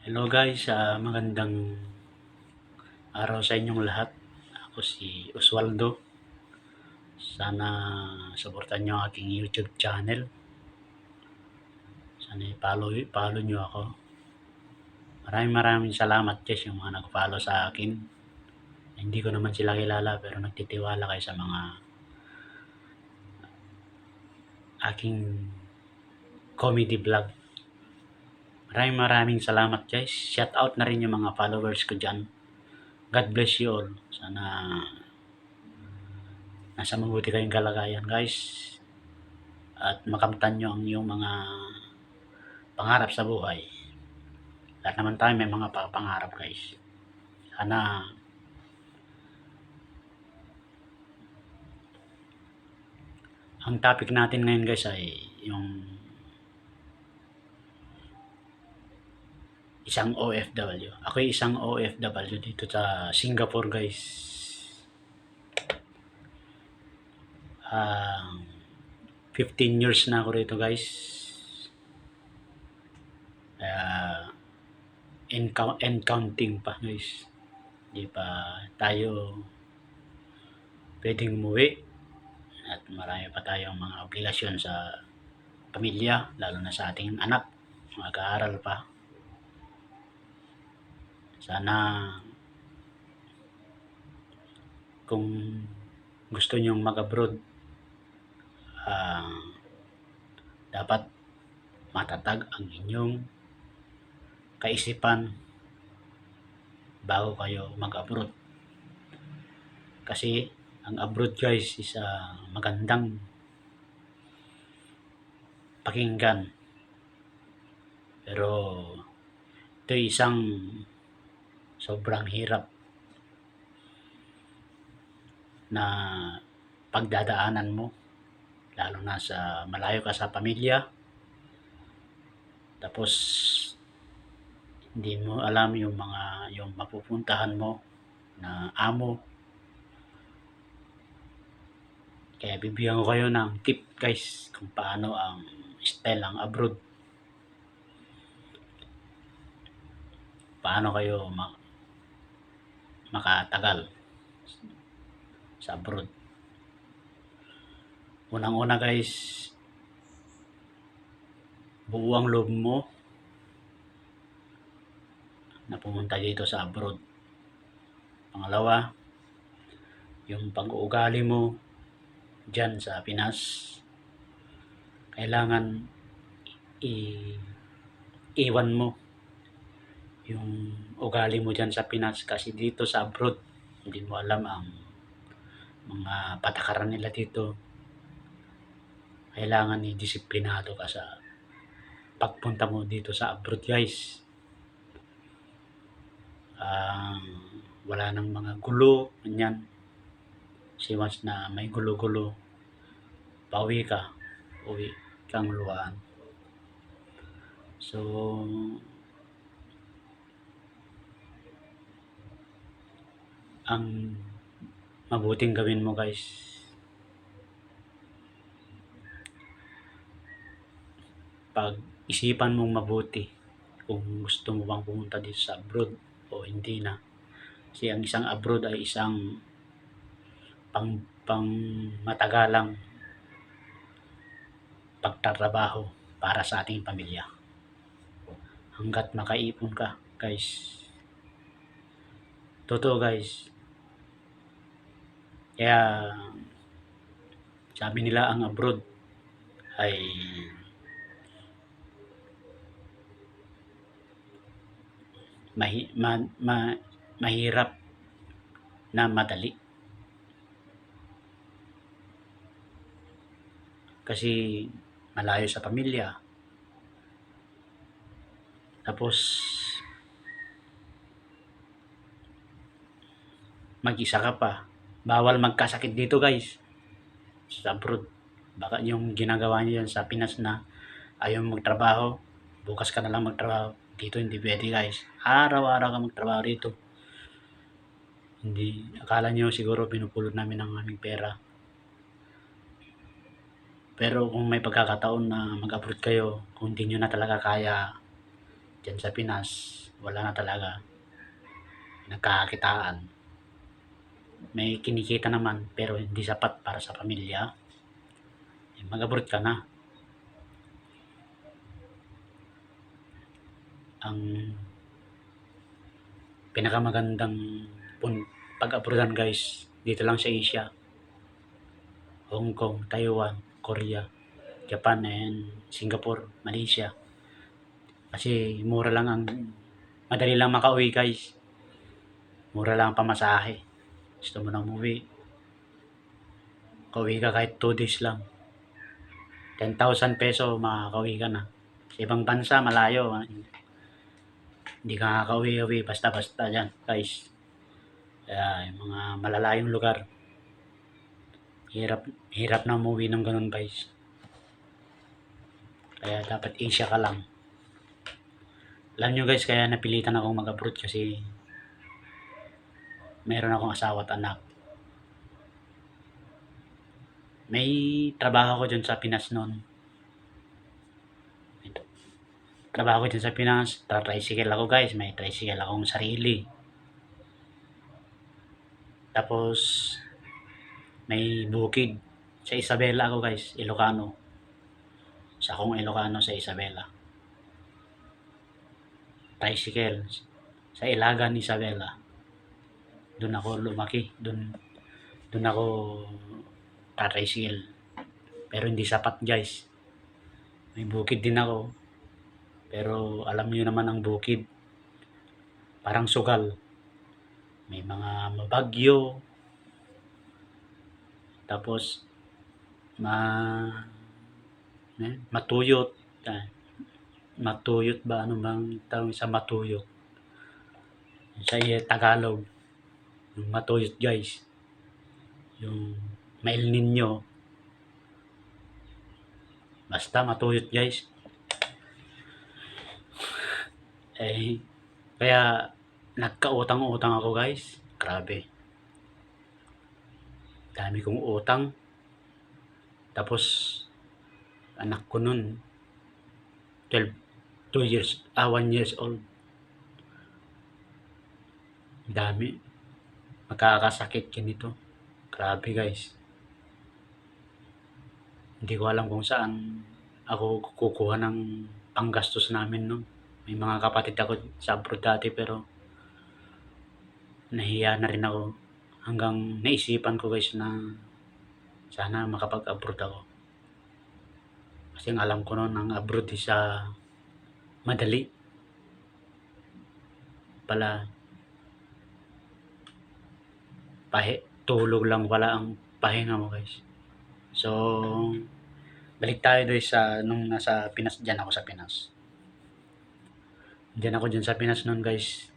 Hello guys, magandang araw sa inyong lahat. Ako si Oswaldo. Sana suportahan nyo ang aking YouTube channel. Sana i-follow nyo ako. Maraming salamat guys yung mga nag-follow sa akin. Hindi ko naman sila kilala pero nagtitiwala kayo sa mga aking comedy vlog. Maraming salamat guys. Shout out na rin yung mga followers ko dyan. God bless you all. Sana nasa mabuti kayong kalagayan guys. At makamtan nyo ang iyong mga pangarap sa buhay. Lahat naman tayo may mga pangarap guys. Sana ang topic natin ngayon guys ay yung isang OFW. Ako ay isang OFW dito sa Singapore guys. 15 years na ako rito guys. And counting pa guys. Di pa tayo pwedeng umuwi at marami pa tayong mga obligasyon sa pamilya, lalo na sa ating anak, mag-aaral pa. Sana kung gusto nyong mag-abroad, dapat matatag ang inyong kaisipan bago kayo mag-abroad. Kasi ang abroad guys is magandang pakinggan. Pero ito isang sobrang hirap na pagdadaanan mo, lalo na sa malayo ka sa pamilya, tapos hindi mo alam yung mapupuntahan mo na amo. Kaya bibigyan ko kayo ng tip guys kung paano ang style ang abroad. Paano kayo makatagal sa abroad. Unang-una guys, buo ang loob mo na pumunta dito sa abroad. Pangalawa, yung pag-uugali mo dyan sa Pinas, kailangan iwan mo yung ugali mo dyan sa Pinas, kasi dito sa abroad hindi mo alam ang mga patakaran nila dito. Kailangan i-disiplinado ka sa pagpunta mo dito sa abroad guys. Wala nang mga gulo ganyan. Kasi once na may gulo-gulo, uwi kang luhaan. So ang mabuting gawin mo guys, pag-isipan mong mabuti kung gusto mo bang pumunta dito sa abroad o hindi na. Kasi ang isang abroad ay isang pang matagalang pagtatrabaho para sa ating pamilya. Hanggat makaipon ka guys. Totoo guys. Kaya sabi nila ang abroad ay mahirap na madali. Kasi malayo sa pamilya. Tapos mag-isa ka pa. Bawal magkasakit dito guys sa abroad. Baka yung ginagawa niyo yan sa Pinas na ayaw magtrabaho, bukas ka na lang magtrabaho. Dito hindi pwede guys. Araw-araw ka magtrabaho rito. Hindi, akala nyo siguro pinupulot namin ang aming pera. Pero kung may pagkakataon na mag-abroad kayo, kung hindi nyo na talaga kaya, Diyan sa Pinas, wala na talaga. Nagkakakitaan. May kinikita naman pero hindi sapat para sa pamilya. Mag-abroad ka na. Ang pinakamagandang pag-abroadan guys, dito lang sa Asia. Hong Kong, Taiwan, Korea, Japan, and Singapore, Malaysia. Kasi mura lang madali lang makauwi guys. Mura lang ang pamasahe. Gusto mo na umuwi, kauwi ka kahit 2 days lang. 10,000 peso, makakauwi ka na. Sa ibang bansa, malayo. Hindi ka makakauwi-uwi basta-basta dyan, guys. Kaya, yung mga malalayong lugar, hirap na umuwi ng ganun, guys. Kaya, dapat Asia ka lang. Alam nyo, guys, kaya napilitan akong mag-abroad kasi meron akong asawa at anak. May trabaho ko dyan sa Pinas noon. Trabaho ko dyan sa Pinas, tricycle ako guys, may tricycle akong sarili. Tapos, may bukid. Sa Isabela ako guys, Ilocano. Sa akong Ilocano sa Isabela. Tricycle. Sa Ilagan, Isabela. Doon ako lumaki. Doon ako tricycle. Pero hindi sapat guys. May bukid din ako. Pero alam niyo naman ang bukid. Parang sugal. May mga mabagyo. Tapos, matuyot. Matuyot ba? Ano bang tawag sa matuyot? Sa Tagalog. Yung matuyot guys. Yung may El Nino. Basta matuyot guys. Kaya nagkautang-utang ako guys. Grabe. Dami kong utang. Tapos, anak ko nun, 1 years old. Dami. Magkakasakit ganito. Grabe guys. Hindi ko alam kung saan ako kukuha ng panggastos namin no. May mga kapatid ako sa abroad dati pero nahiya na rin ako. Hanggang naisipan ko guys na sana makapag-abroad ako. Kasi alam ko noon ang abroad sa madali. Pala tulog lang pala ang pahinga mo guys. So, balik tayo doon sa nung nasa Pinas, dyan ako sa Pinas. Dyan ako dyan sa Pinas noon guys.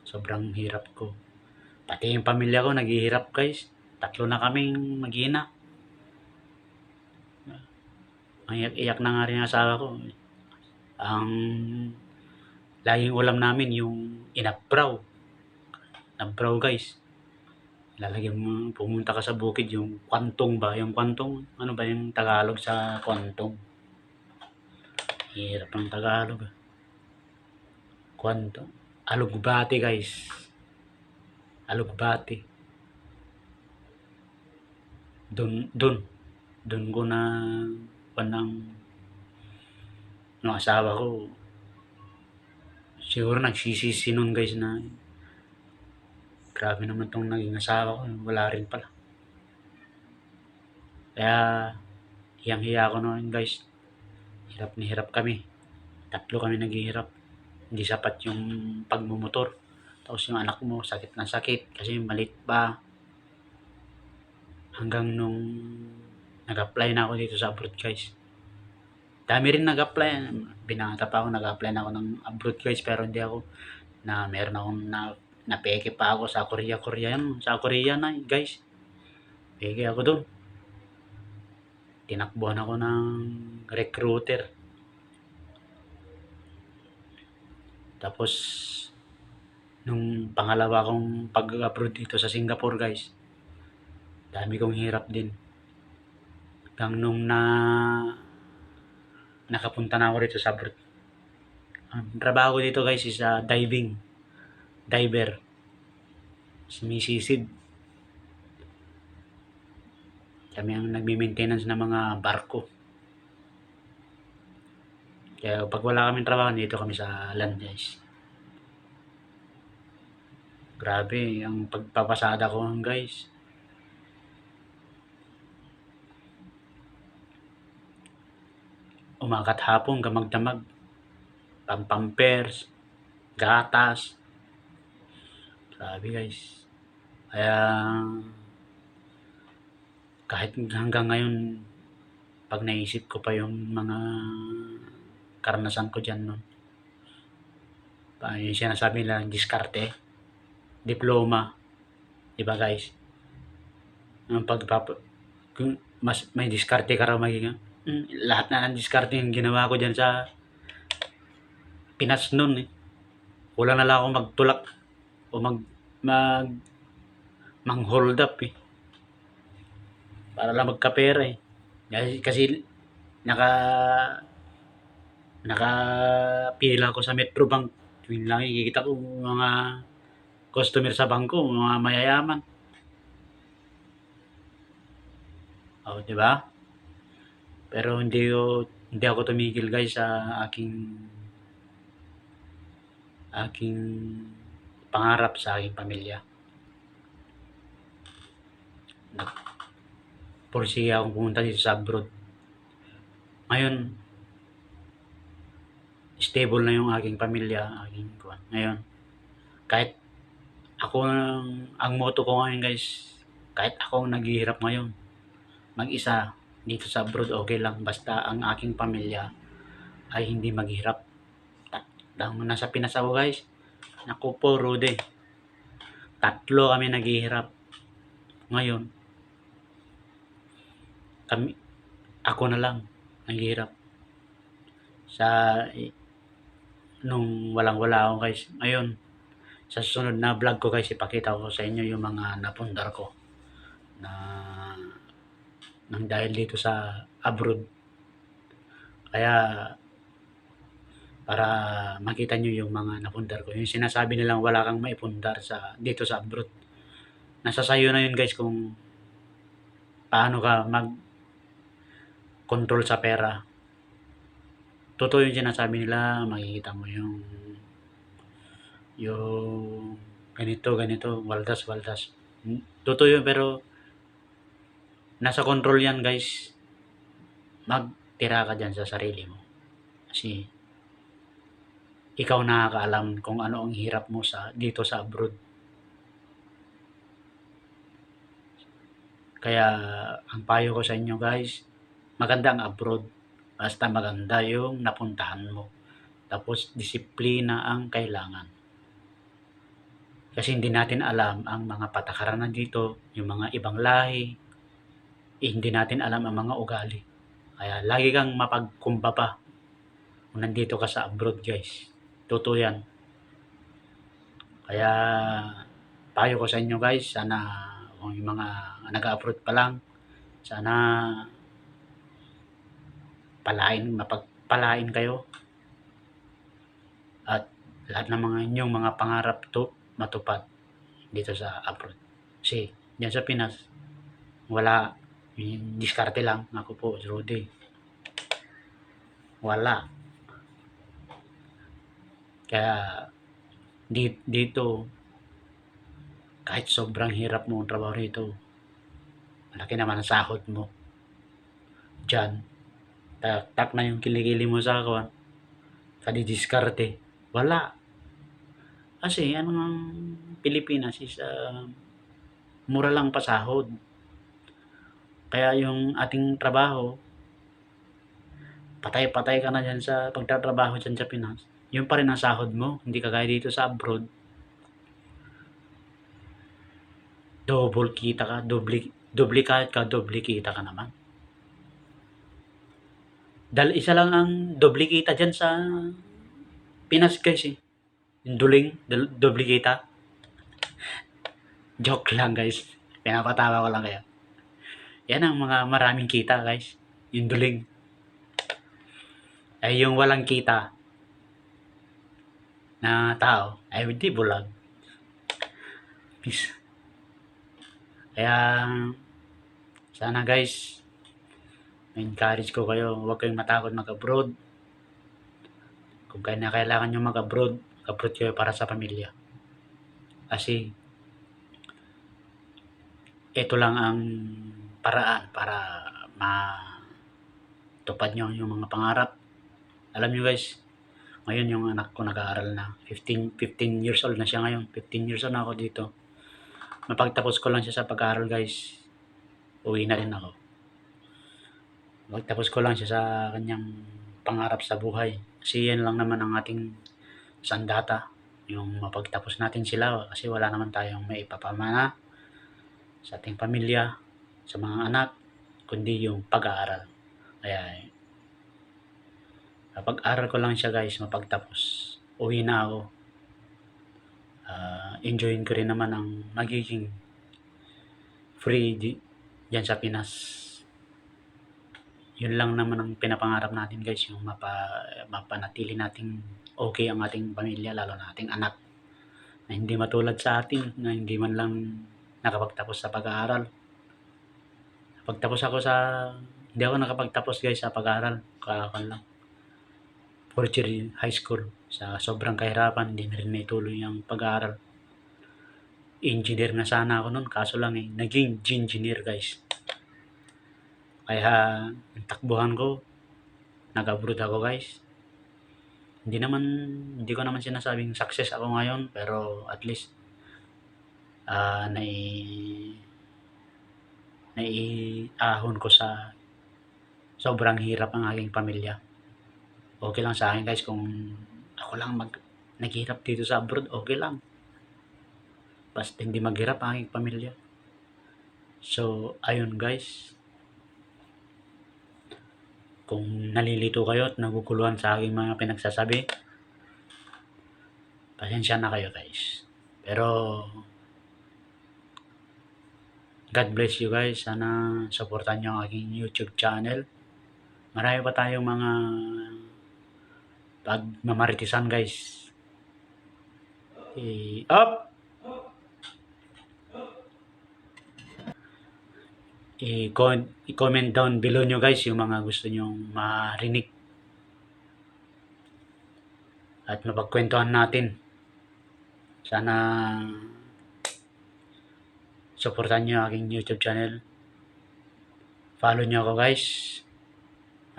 Sobrang hirap ko. Pati yung pamilya ko naghihirap guys. 3 na kaming mag-ina. Iyak na nga rin ang asawa ko. Ang laging ulam namin yung inabraw. Nabraw guys. Lalagyan mo, pumunta ka sa bukid, yung kwantong ba? Yung kwantong, ano ba yung Tagalog sa kwantong? Hirap ng Tagalog. Kwantong. Alugbati guys. Alugbati. Doon ko na ng asawa ko. Siguro nagsisisi nun guys na grabe naman tong naging asawa ko. Wala rin pala. Kaya, hiyang-hiya ko noon guys. Hirap na hirap kami. 3 kami naghihirap. Hindi sapat yung pagmumotor. Tapos yung anak mo, sakit na sakit. Kasi malit pa. Hanggang nung nag-apply na ako dito sa abroad guys. Dami rin nag-apply. Binata pa ako, nag-apply na ako ng abroad guys. Pero hindi ako, meron akong napeke pa ako sa Korea yan. Sa Korea na guys. Peke ako doon. Tinakbuhan ako ng recruiter. Tapos, nung pangalawa kong pag-abroad dito sa Singapore guys, dami kong hirap din. Hanggang nung nakapunta na ako dito sa abroad. Ang trabaho ko dito guys is diver, sumisisid. Kami ang nagme-maintenance ng mga barko. Kaya pag wala kaming trabaho, dito kami sa land guys. Grabe, ang pagpapasada ko guys. Umakat hapon, gamag-damag. Pampampers, gatas. Grabe guys. Kaya kahit hanggang ngayon, pag naisip ko pa yung mga karanasan ko dyan nun. Yung sinasabi nila, diskarte, diploma, di ba guys? Yung kung mas may diskarte ka raw maging, lahat na ng diskarte yung ginawa ko dyan sa Pinas nun eh. Wala na lang ako magtulak o mang hold up eh. Para lang magkapera eh. Kasi nakapila ko sa Metrobank. Tuwing lang ikikita ko mga customer sa bangko, mga mayayaman. Oh, di ba? Pero hindi ako tumigil guys sa aking pangarap sa aking pamilya. Pursige akong pumunta dito sa abroad. Ngayon, stable na yung aking pamilya, Ngayon, kahit ako ang motto ko ngayon guys, kahit ako naghihirap ngayon, mag-isa dito sa abroad, okay lang. Basta ang aking pamilya ay hindi maghirap. Nasa Pinas ako guys, naku po, Rude. 3 kami naghihirap. Ngayon, ako na lang naghihirap. Nung walang-wala ako guys. Ngayon, sa susunod na vlog ko guys, ipakita ko sa inyo yung mga napundar ko na nang dahil dito sa abroad. Kaya para makita nyo yung mga napundar ko. Yung sinasabi nilang wala kang maipundar dito sa abroad. Nasa sayo na yun guys kung paano ka mag-control sa pera. Totoo yung sinasabi nila, makikita mo yung ganito, waldas. Totoo yun, pero nasa control yan guys. Magtira ka dyan sa sarili mo. Kasi ikaw nakakaalam kung ano ang hirap mo dito sa abroad. Kaya ang payo ko sa inyo guys, maganda ang abroad. Basta maganda yung napuntahan mo. Tapos disiplina ang kailangan. Kasi hindi natin alam ang mga patakaran dito, yung mga ibang lahi, hindi natin alam ang mga ugali. Kaya lagi kang mapagkumbaba kung nandito ka sa abroad guys. Totoo yan. Kaya payo ko sa inyo guys, sana kung yung mga nag-abroad pa lang, sana mapagpalain kayo at lahat ng mga inyong mga pangarap matupad dito sa abroad. Kasi diyan sa Pinas, wala, diskarte lang. Ako po, Rudy. Wala. Kaya dito, kahit sobrang hirap mo ang trabaho rito, malaki naman ang sahod mo. Diyan, tak na yung kilikili mo sa didiskarte. Wala. Kasi ang Pilipinas is mura lang pasahod. Kaya yung ating trabaho, patay-patay ka na dyan sa pagtatrabaho dyan sa Pinas. Yun pa rin ang sahod mo. Hindi kagaya dito sa abroad. Double kita ka, doble kita ka naman. Dahil isa lang ang doble kita dyan sa Pinas guys eh. Yung doble kita. Joke lang guys. Pinapatawa ko lang kayo. Yan ang mga maraming kita guys. Yung duling. Ay yung walang kita. na tao ay hindi bulag. Peace. Kaya sana guys, encourage ko kayo, huwag kayong matakot mag-abroad. Kung kailangan nyo mag-abroad, mag-abroad kayo para sa pamilya. Kasi ito lang ang paraan para matupad nyo yung mga pangarap. Alam nyo guys, ngayon yung anak ko nag-aaral na. 15 years old na siya ngayon. 15 years old na ako dito. Mapagtapos ko lang siya sa pag-aaral guys, uwi na rin ako. Mapagtapos ko lang siya sa kanyang pangarap sa buhay. Kasi yan lang naman ang ating sandata. Yung mapagtapos natin sila kasi wala naman tayong may ipapamana sa ating pamilya, sa mga anak, kundi yung pag-aaral. Kaya pag-aaral ko lang siya guys, mapagtapos uwi na ako. Enjoyin ko rin naman ang magiging free dyan sa Pinas. Yun lang naman ang pinapangarap natin guys, yung mapanatili nating okay ang ating pamilya, lalo na ating anak, na hindi matulad sa atin na hindi man lang nakapagtapos sa pag-aaral. Hindi ako nakapagtapos guys sa pag-aaral, lang fourth year high school. Sa sobrang kahirapan, hindi na rin naituloy ang pag-aaral. Engineer na sana ako nun, kaso lang naging engineer guys. Kaya ang takbuhan ko, nag-abroad ako guys. Hindi ko naman sinasabing success ako ngayon, pero at least naiahon ko sa sobrang hirap ang aking pamilya. Okay lang sa akin guys kung ako lang naghirap dito sa abroad, okay lang. Basta hindi maghirap ang aking pamilya. So, ayun guys. Kung nalilito kayo at naguguluhan sa aking mga pinagsasabi, pasensya na kayo guys. Pero, God bless you guys. Sana supportan nyo ang aking YouTube channel. Marami pa tayong mga pagmamaritisan guys. Up! I-comment down below nyo guys yung mga gusto nyong marinig at mapagkwentuhan natin. Sana supportan nyo aking YouTube channel. Follow nyo ako guys.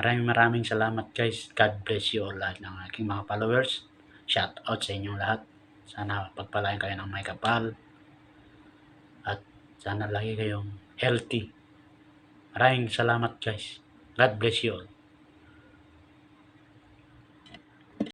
Maraming salamat guys. God bless you all lahat ng aking mga followers. Shout out sa inyong lahat. Sana pagpalain kayo ng may kapal. At sana lagi kayong healthy. Maraming salamat guys. God bless you all.